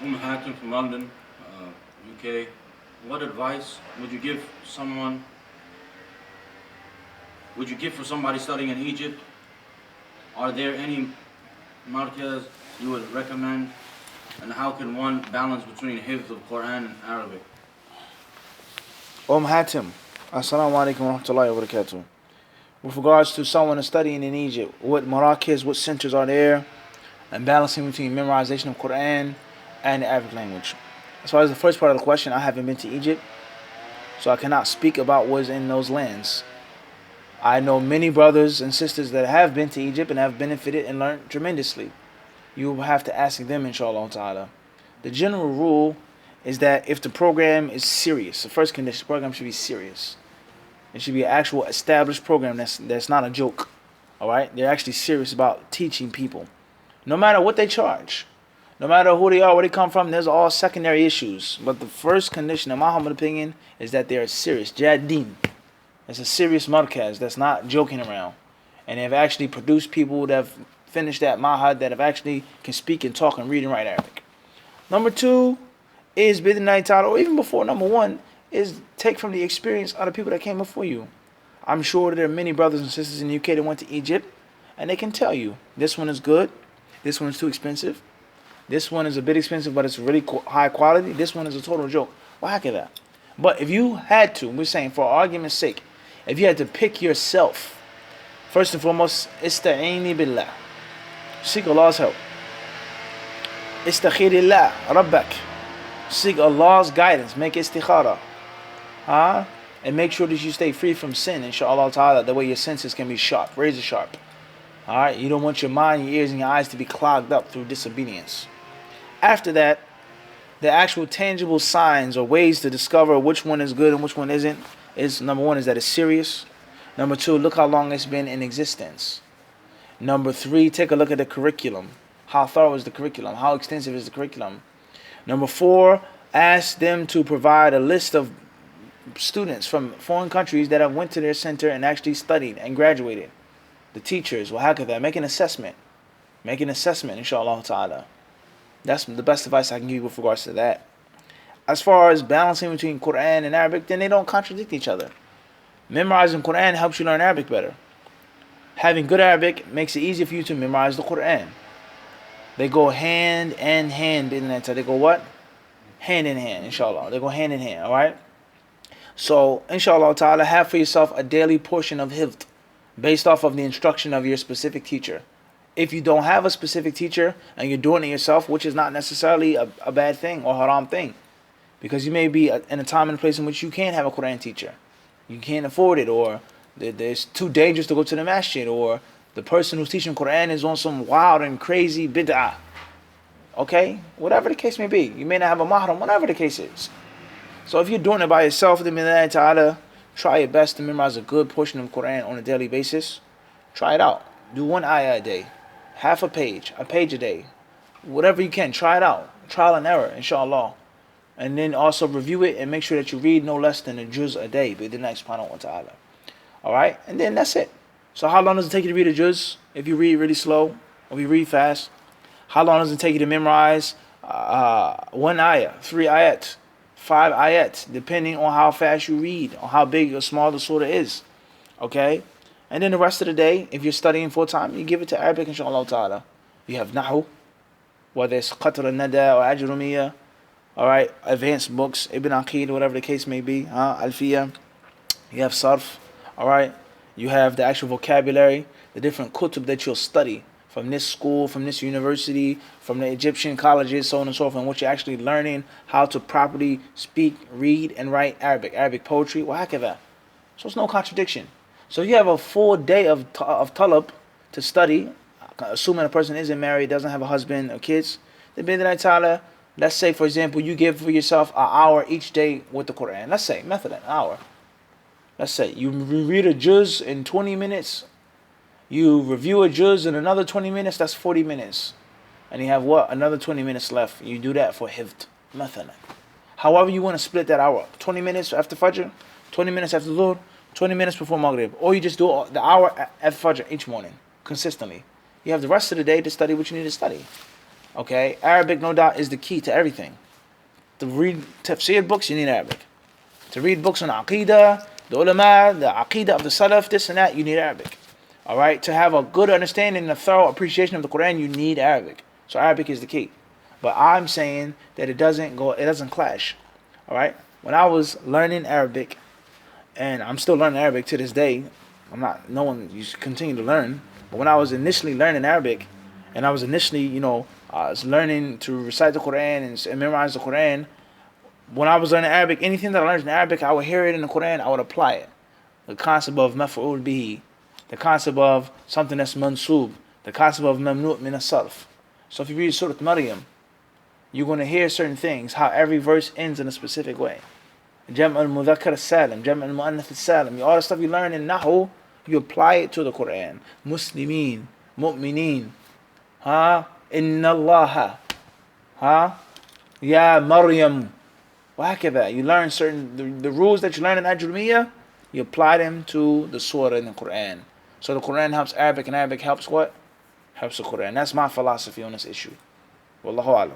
Hatton from London, UK. What advice would you give someone? Would you give for somebody studying in Egypt? Are there any markers you would recommend? And how can one balance between hifz of Quran and Arabic? Hatim. Assalamu alaikum wa rahmatullahi wa barakatuh. With regards to someone studying in Egypt, what Marrakech, what centers are there, and balancing between memorization of Quran and the Arabic language. As far as the first part of the question, I haven't been to Egypt, so I cannot speak about what's in those lands. I know many brothers and sisters that have been to Egypt and have benefited and learned tremendously. You will have to ask them, inshallah ta'ala. The general rule is that if the program is serious, the first condition, the program should be serious. It should be an actual established program that's not a joke. All right? They're actually serious about teaching people. No matter what they charge, no matter who they are, where they come from, there's all secondary issues. But the first condition, in my humble opinion, is that they're serious. Jadeen. It's a serious markaz that's not joking around. And they've actually produced people that have finished that mahad that have actually can speak and talk and read and write Arabic. Number two is bidnai ta'ala, or even before number one, is take from the experience of the people that came before you. I'm sure there are many brothers and sisters in the UK that went to Egypt, and they can tell you, this one is good, this one is too expensive, this one is a bit expensive, but it's really high quality, this one is a total joke. Well, how can that? But if you had to, we're saying for argument's sake, if you had to pick yourself, first and foremost, ista'ini billah. Seek Allah's help. Istakhirillah, Rabbak. Seek Allah's guidance. Make istikhara. And make sure that you stay free from sin, inshaAllah ta'ala. That way your senses can be sharp, razor sharp. Alright? You don't want your mind, your ears, and your eyes to be clogged up through disobedience. After that, the actual tangible signs or ways to discover which one is good and which one isn't is, number one, is that it's serious. Number two, look how long it's been in existence. Number three, take a look at the curriculum. How thorough is the curriculum? How extensive is the curriculum? Number four, ask them to provide a list of students from foreign countries that have went to their center and actually studied and graduated. The teachers, that? Make an assessment. Make an assessment, inshallah ta'ala. That's the best advice I can give you with regards to that. As far as balancing between Quran and Arabic, then they don't contradict each other. Memorizing Quran helps you learn Arabic better. Having good Arabic makes it easier for you to memorize the Quran. They go hand in hand. They go what? Hand in hand, inshallah. They go hand in hand, alright? So, inshallah ta'ala, have for yourself a daily portion of hifd based off of the instruction of your specific teacher. If you don't have a specific teacher and you're doing it yourself, which is not necessarily a bad thing or haram thing, because you may be in a time and place in which you can't have a Quran teacher. You can't afford it, or it's too dangerous to go to the masjid, or the person who's teaching Quran is on some wild and crazy bid'ah. Okay? Whatever the case may be. You may not have a mahram, whatever the case is. So if you're doing it by yourself, then ta'ala, try your best to memorize a good portion of Quran on a daily basis. Try it out. Do one ayah a day. Half a page a day. Whatever you can, try it out. Trial and error, inshallah. And then also review it and make sure that you read no less than a juz a day, bidnai subhanahu wa ta'ala. Alright? And then that's it. So how long does it take you to read a juz if you read really slow or you read fast? How long does it take you to memorize one ayah, 3 ayat, 5 ayat, depending on how fast you read, or how big or small the surah is? Okay? And then the rest of the day, if you're studying full time, you give it to Arabic, inshallah ta'ala. You have nahu, whether it's qatr al-nada or ajrumiyah, alright, advanced books, Ibn Aqid, whatever the case may be, Alfiyah. You have sarf, alright. You have the actual vocabulary, the different kutub that you'll study from this school, from this university, from the Egyptian colleges, so on and so forth, and what you're actually learning how to properly speak, read, and write Arabic poetry, wahakadha. So it's no contradiction. So you have a full day of talab to study, assuming a person isn't married, doesn't have a husband or kids. Then bidnai ta'ala, let's say, for example, you give for yourself an hour each day with the Quran. Let's say, an hour. Let's say you read a juz in 20 minutes. You review a juz in another 20 minutes. That's 40 minutes. And you have what? Another 20 minutes left. You do that for hifd. Mathalan. However you want to split that hour up. 20 minutes after Fajr, 20 minutes after Dhuhr, 20 minutes before Maghrib. Or you just do the hour after Fajr each morning. Consistently. You have the rest of the day to study what you need to study. Okay, Arabic, no doubt, is the key to everything. To read tafsir books, you need Arabic. To read books on Aqidah, the ulama, the Aqidah of the Salaf, this and that, you need Arabic. All right, to have a good understanding and a thorough appreciation of the Quran, you need Arabic. So Arabic is the key. But I'm saying that it doesn't clash. All right, when I was learning Arabic, and I'm still learning Arabic to this day, you should continue to learn. But when I was initially learning Arabic, and I was initially, I was learning to recite the Quran and memorize the Quran. When I was learning Arabic, anything that I learned in Arabic, I would hear it in the Quran, I would apply it. The concept of maf'ul bihi, the concept of something that's mansub, the concept of mamnu' min as-sarf. So if you read Surah Maryam, you're going to hear certain things, how every verse ends in a specific way. Jam' al-mudhakkar as-salim, Jam' al-mu'annath as-salim. All the stuff you learn in Nahu, you apply it to the Quran. Muslimin, mu'mineen, Inna Allah, Ya Maryam. وهكذا. You learn the rules that you learn in Ajrumiyya, you apply them to the surah in the Quran. So the Quran helps Arabic and Arabic helps what? Helps the Quran. That's my philosophy on this issue. Wallahu alam.